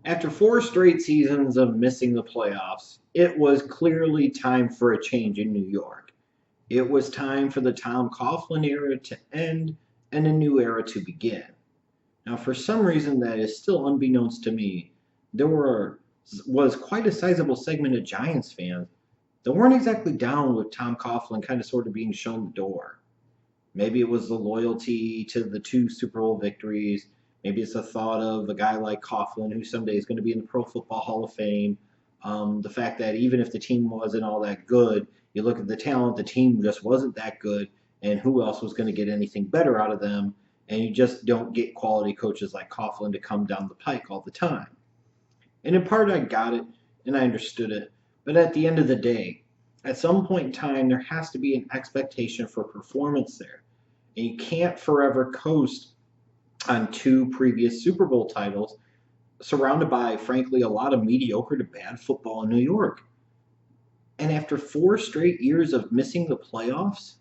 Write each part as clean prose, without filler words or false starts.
After 4 straight seasons of missing the playoffs, it was clearly time for a change in New York. It was time for the Tom Coughlin era to end and a new era to begin. Now, for some reason that is still unbeknownst to me, there was quite a sizable segment of Giants fans that weren't exactly down with Tom Coughlin kind of sort of being shown the door. Maybe it was the loyalty to the 2 Super Bowl victories. Maybe it's the thought of a guy like Coughlin, who someday is going to be in the Pro Football Hall of Fame. The fact that even if the team wasn't all that good, you look at the talent, the team just wasn't that good, and who else was going to get anything better out of them? And you just don't get quality coaches like Coughlin to come down the pike all the time. And in part, I got it and I understood it. But at the end of the day, at some point in time, there has to be an expectation for performance there. And you can't forever coast on 2 previous Super Bowl titles, surrounded by, frankly, a lot of mediocre to bad football in New York. And after 4 straight years of missing the playoffs,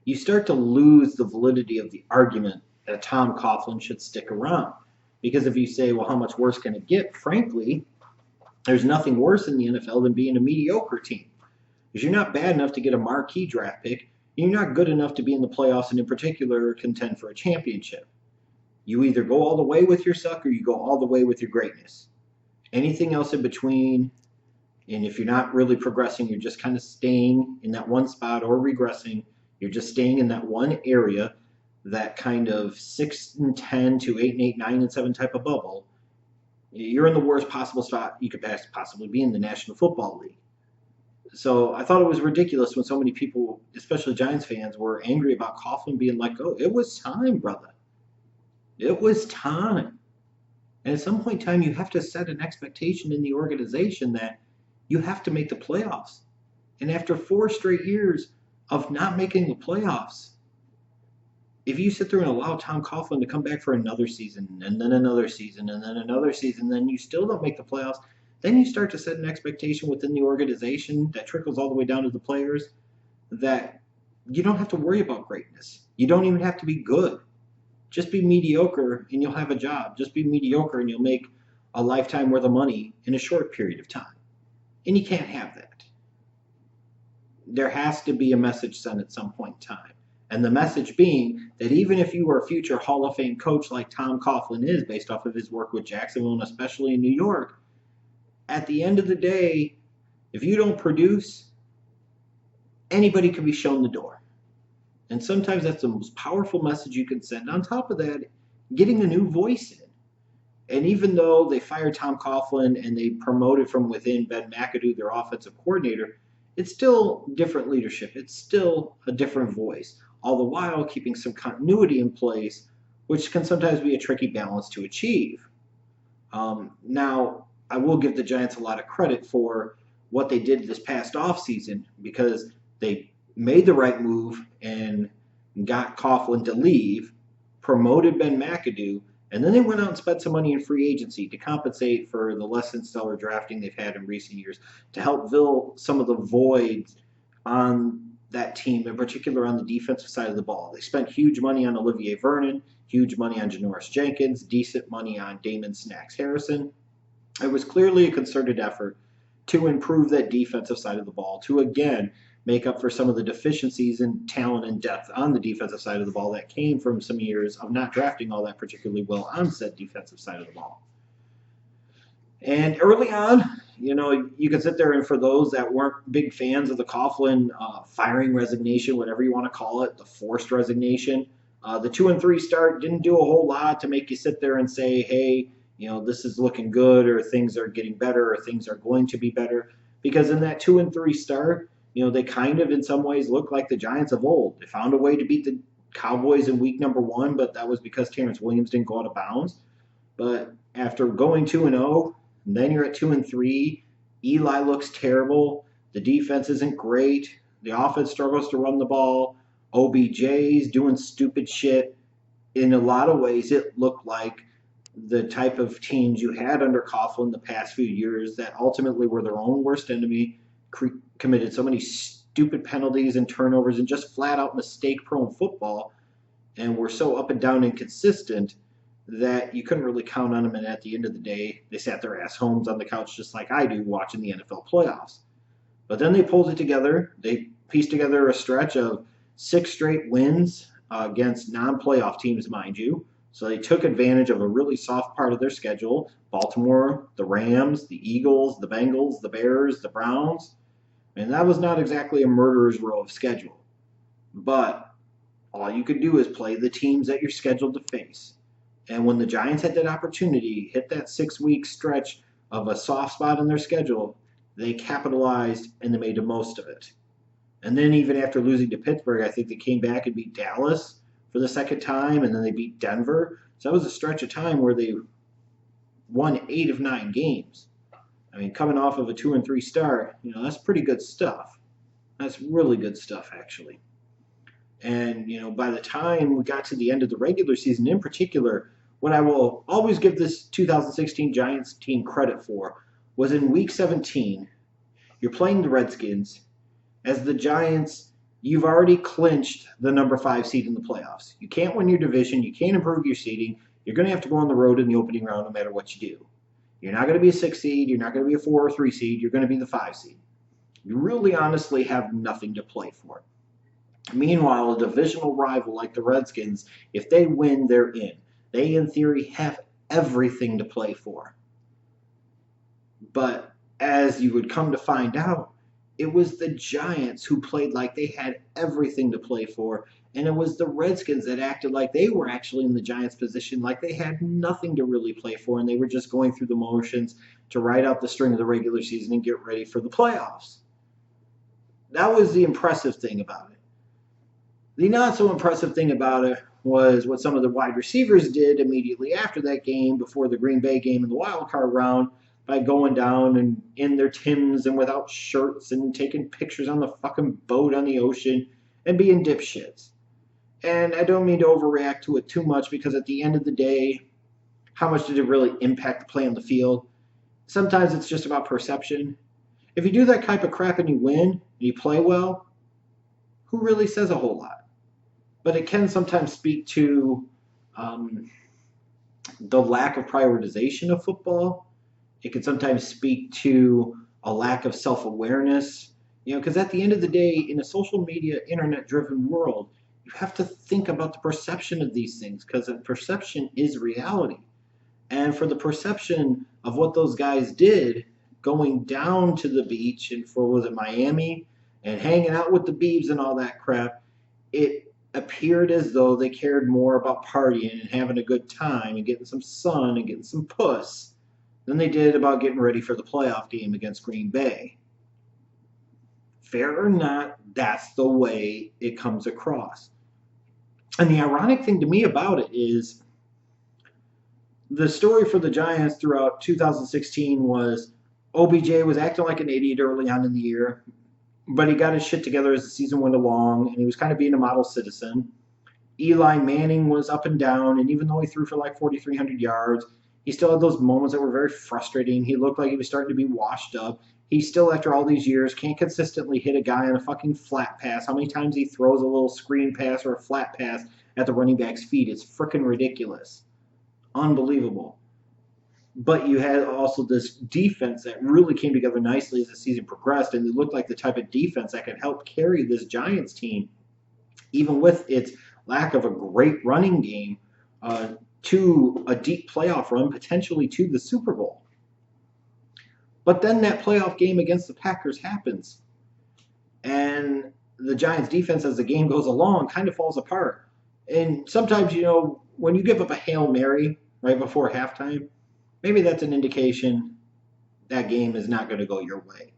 you start to lose the validity of the argument that Tom Coughlin should stick around. Because if you say, well, how much worse can it get? Frankly, there's nothing worse in the NFL than being a mediocre team. Because you're not bad enough to get a marquee draft pick, you're not good enough to be in the playoffs and in particular contend for a championship. You either go all the way with your suck or you go all the way with your greatness. Anything else in between, and if you're not really progressing, you're just kind of staying in that one spot or regressing. You're just staying in that one area, that kind of 6-10 to 8-8, 9-7 type of bubble. You're in the worst possible spot you could possibly be in the National Football League. So I thought it was ridiculous when so many people, especially Giants fans, were angry about Coughlin being let go. It was time, brother. It was time. And at some point in time, you have to set an expectation in the organization that you have to make the playoffs. And after 4 straight years of not making the playoffs, if you sit there and allow Tom Coughlin to come back for another season, and then another season, and then another season, then you still don't make the playoffs, then you start to set an expectation within the organization that trickles all the way down to the players that you don't have to worry about greatness. You don't even have to be good. Just be mediocre and you'll have a job. Just be mediocre and you'll make a lifetime worth of money in a short period of time. And you can't have that. There has to be a message sent at some point in time. And the message being that even if you are a future Hall of Fame coach like Tom Coughlin is, based off of his work with Jacksonville and especially in New York, at the end of the day, if you don't produce, anybody can be shown the door. And sometimes that's the most powerful message you can send. On top of that, getting a new voice in. And even though they fired Tom Coughlin and they promoted from within Ben McAdoo, their offensive coordinator, it's still different leadership. It's still a different voice, all the while keeping some continuity in place, which can sometimes be a tricky balance to achieve. Now, I will give the Giants a lot of credit for what they did this past offseason because they made the right move and got Coughlin to leave, promoted Ben McAdoo, and then they went out and spent some money in free agency to compensate for the less than stellar drafting they've had in recent years to help fill some of the voids on that team, in particular on the defensive side of the ball. They spent huge money on Olivier Vernon, huge money on Janoris Jenkins, decent money on Damon Snacks Harrison. It was clearly a concerted effort to improve that defensive side of the ball, to again make up for some of the deficiencies in talent and depth on the defensive side of the ball that came from some years of not drafting all that particularly well on said defensive side of the ball. And early on, you can sit there and for those that weren't big fans of the Coughlin firing resignation, whatever you want to call it, the forced resignation, the 2-3 start didn't do a whole lot to make you sit there and say, hey, this is looking good or things are getting better or things are going to be better. Because in that 2-3 start, they kind of in some ways look like the Giants of old. They found a way to beat the Cowboys in week number 1, but that was because Terrence Williams didn't go out of bounds. But after going 2-0, and then you're at 2-3, Eli looks terrible. The defense isn't great. The offense struggles to run the ball. OBJ's doing stupid shit. In a lot of ways, it looked like the type of teams you had under Coughlin the past few years that ultimately were their own worst enemy, committed so many stupid penalties and turnovers and just flat out mistake-prone football, and were so up and down inconsistent that you couldn't really count on them. And at the end of the day, they sat their ass homes on the couch just like I do watching the NFL playoffs. But then they pulled it together. They pieced together a stretch of 6 straight wins against non-playoff teams, mind you. So they took advantage of a really soft part of their schedule. Baltimore, the Rams, the Eagles, the Bengals, the Bears, the Browns. And that was not exactly a murderer's row of schedule. But all you could do is play the teams that you're scheduled to face. And when the Giants had that opportunity, hit that 6 week stretch of a soft spot in their schedule, they capitalized and they made the most of it. And then even after losing to Pittsburgh, I think they came back and beat Dallas for the second time, and then they beat Denver. So that was a stretch of time where they won 8 of 9 games. I mean, coming off of a 2-3 start, that's pretty good stuff. That's really good stuff, actually. And, by the time we got to the end of the regular season in particular, what I will always give this 2016 Giants team credit for was in week 17, you're playing the Redskins. As the Giants, you've already clinched the number 5 seed in the playoffs. You can't win your division. You can't improve your seeding. You're going to have to go on the road in the opening round no matter what you do. You're not going to be a 6 seed. You're not going to be a 4 or 3 seed. You're going to be the 5 seed. You really honestly have nothing to play for. Meanwhile, a divisional rival like the Redskins, if they win, they're in. They, in theory, have everything to play for. But as you would come to find out, it was the Giants who played like they had everything to play for, and it was the Redskins that acted like they were actually in the Giants' position, like they had nothing to really play for, and they were just going through the motions to ride out the string of the regular season and get ready for the playoffs. That was the impressive thing about it. The not so impressive thing about it was what some of the wide receivers did immediately after that game, before the Green Bay game in the wild card round, by going down and in their Timbs and without shirts and taking pictures on the fucking boat on the ocean and being dipshits. And I don't mean to overreact to it too much, because at the end of the day, how much did it really impact the play on the field? Sometimes it's just about perception. If you do that type of crap and you win and you play well, who really says a whole lot? But it can sometimes speak to the lack of prioritization of football. It can sometimes speak to a lack of self-awareness, because at the end of the day, in a social media, internet-driven world, you have to think about the perception of these things, because the perception is reality. And for the perception of what those guys did, going down to the beach and was it Miami, and hanging out with the Biebs and all that crap, it appeared as though they cared more about partying and having a good time and getting some sun and getting some puss than they did about getting ready for the playoff game against Green Bay. Fair or not, that's the way it comes across. And the ironic thing to me about it is the story for the Giants throughout 2016 was OBJ was acting like an idiot early on in the year, but he got his shit together as the season went along, and he was kind of being a model citizen. Eli Manning was up and down, and even though he threw for like 4,300 yards, he still had those moments that were very frustrating. He looked like he was starting to be washed up. He still, after all these years, can't consistently hit a guy on a fucking flat pass. How many times he throws a little screen pass or a flat pass at the running back's feet? It's freaking ridiculous. Unbelievable. But you had also this defense that really came together nicely as the season progressed, and it looked like the type of defense that could help carry this Giants team, even with its lack of a great running game, to a deep playoff run, potentially to the Super Bowl. But then that playoff game against the Packers happens, and the Giants' defense, as the game goes along, kind of falls apart. And sometimes, when you give up a Hail Mary right before halftime, maybe that's an indication that game is not going to go your way.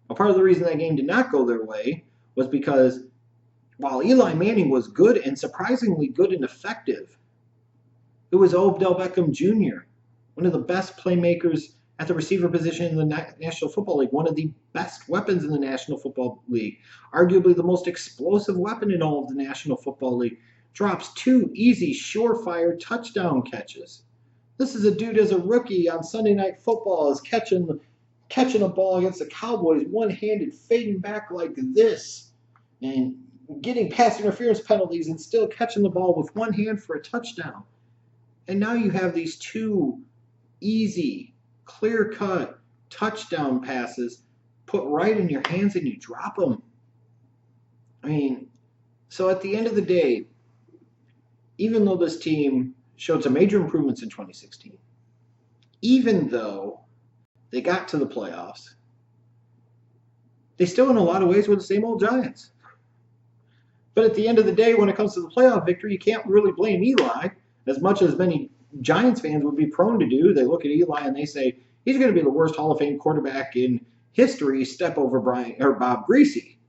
Well, part of the reason that game did not go their way was because while Eli Manning was good and surprisingly good and effective, it was Odell Beckham Jr., one of the best playmakers at the receiver position in the National Football League, one of the best weapons in the National Football League, arguably the most explosive weapon in all of the National Football League, drops 2 easy, surefire touchdown catches. This is a dude as a rookie on Sunday Night Football is catching a ball against the Cowboys, one-handed, fading back like this, and getting pass interference penalties and still catching the ball with one hand for a touchdown. And now you have these two easy, clear-cut touchdown passes put right in your hands and you drop them. I mean, so at the end of the day, even though this team showed some major improvements in 2016, even though they got to the playoffs, they still in a lot of ways were the same old Giants. But at the end of the day, when it comes to the playoff victory, you can't really blame Eli as much as many Giants fans would be prone to do. They look at Eli and they say, he's going to be the worst Hall of Fame quarterback in history, step over Bob Greasy.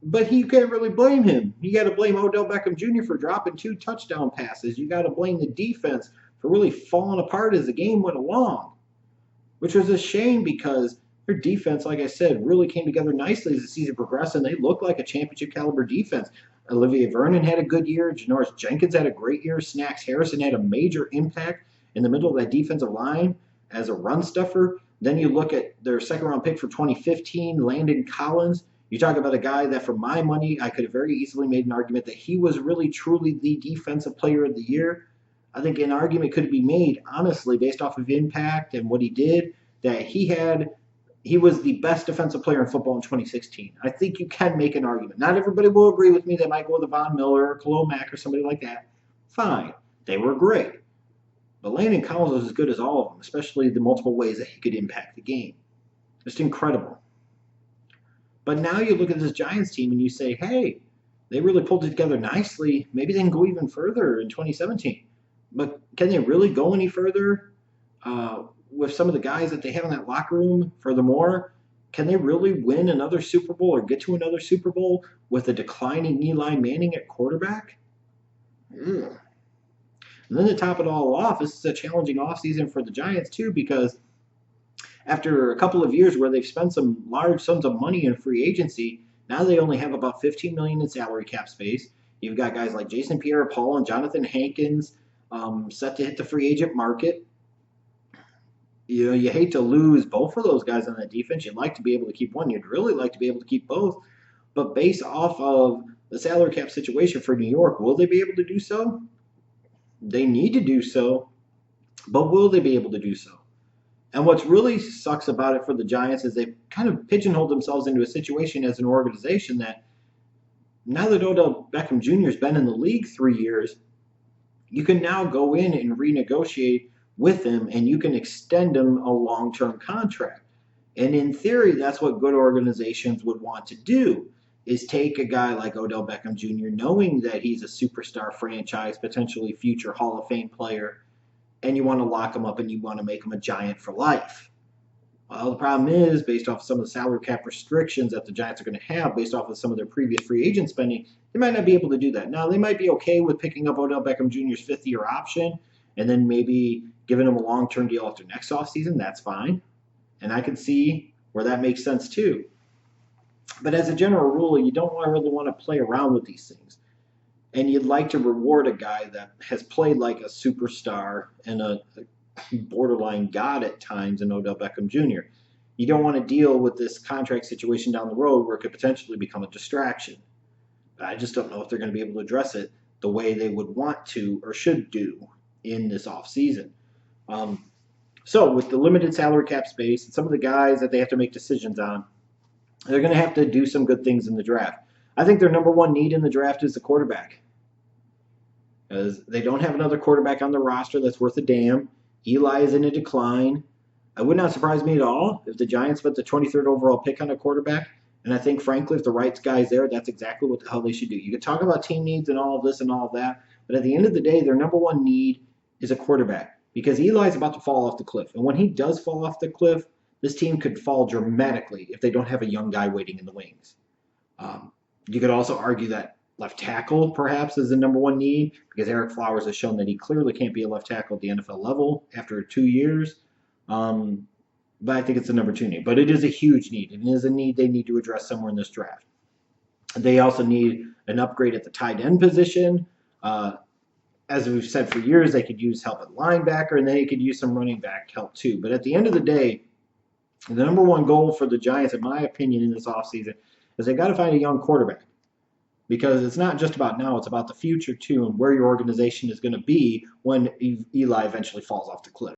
But you can't really blame him. You got to blame Odell Beckham Jr. for dropping 2 touchdown passes. You got to blame the defense for really falling apart as the game went along, which was a shame because their defense, like I said, really came together nicely as the season progressed, and they looked like a championship caliber defense. Olivier Vernon had a good year. Janoris Jenkins had a great year. Snacks Harrison had a major impact in the middle of that defensive line as a run stuffer. Then you look at their second-round pick for 2015, Landon Collins. You talk about a guy that, for my money, I could have very easily made an argument that he was really, truly the defensive player of the year. I think an argument could be made, honestly, based off of impact and what he did, that he was the best defensive player in football in 2016. I think you can make an argument. Not everybody will agree with me. They might go with a Von Miller or Khalil Mack or somebody like that. Fine. They were great. But Landon Collins was as good as all of them, especially the multiple ways that he could impact the game. Just incredible. But now you look at this Giants team and you say, hey, they really pulled it together nicely. Maybe they can go even further in 2017. But can they really go any further with some of the guys that they have in that locker room? Furthermore, can they really win another Super Bowl or get to another Super Bowl with a declining Eli Manning at quarterback? And then to top it all off, this is a challenging offseason for the Giants too, because after a couple of years where they've spent some large sums of money in free agency, now they only have about $15 million in salary cap space. You've got guys like Jason Pierre-Paul and Jonathan Hankins set to hit the free agent market. You know, you hate to lose both of those guys on that defense. You'd like to be able to keep one. You'd really like to be able to keep both. But based off of the salary cap situation for New York, will they be able to do so? They need to do so, but will they be able to do so? And what's really sucks about it for the Giants is they've kind of pigeonholed themselves into a situation as an organization that now that Odell Beckham Jr. has been in the league 3 years, you can now go in and renegotiate with him and you can extend him a long-term contract. And in theory, that's what good organizations would want to do, is take a guy like Odell Beckham Jr., knowing that he's a superstar franchise, potentially future Hall of Fame player, and you want to lock him up and you want to make him a Giant for life. Well, the problem is, based off some of the salary cap restrictions that the Giants are going to have, based off of some of their previous free agent spending, they might not be able to do that. Now, they might be okay with picking up Odell Beckham Jr.'s 5th-year option and then maybe giving him a long-term deal after next offseason. That's fine. And I can see where that makes sense too. But as a general rule, you don't really want to play around with these things. And you'd like to reward a guy that has played like a superstar and a borderline god at times in Odell Beckham Jr. You don't want to deal with this contract situation down the road where it could potentially become a distraction. I just don't know if they're going to be able to address it the way they would want to or should do in this offseason. So with the limited salary cap space and some of the guys that they have to make decisions on, they're going to have to do some good things in the draft. I think their number one need in the draft is the quarterback, because they don't have another quarterback on the roster that's worth a damn. Eli is in a decline. It would not surprise me at all if the Giants put the 23rd overall pick on a quarterback. And I think, frankly, if the right guy's there, that's exactly what the hell they should do. You could talk about team needs and all of this and all of that, but at the end of the day, their number one need is a quarterback, because Eli's about to fall off the cliff. And when he does fall off the cliff, this team could fall dramatically if they don't have a young guy waiting in the wings. You could also argue that left tackle, perhaps, is the number one need, because Eric Flowers has shown that he clearly can't be a left tackle at the NFL level after 2 years. But I think it's the number two need. But it is a huge need. It is a need they need to address somewhere in this draft. They also need an upgrade at the tight end position. As we've said for years, they could use help at linebacker, and they could use some running back help too. But at the end of the day, the number one goal for the Giants, in my opinion, in this offseason, is they've got to find a young quarterback. because it's not just about now, it's about the future too, and where your organization is going to be when Eli eventually falls off the cliff.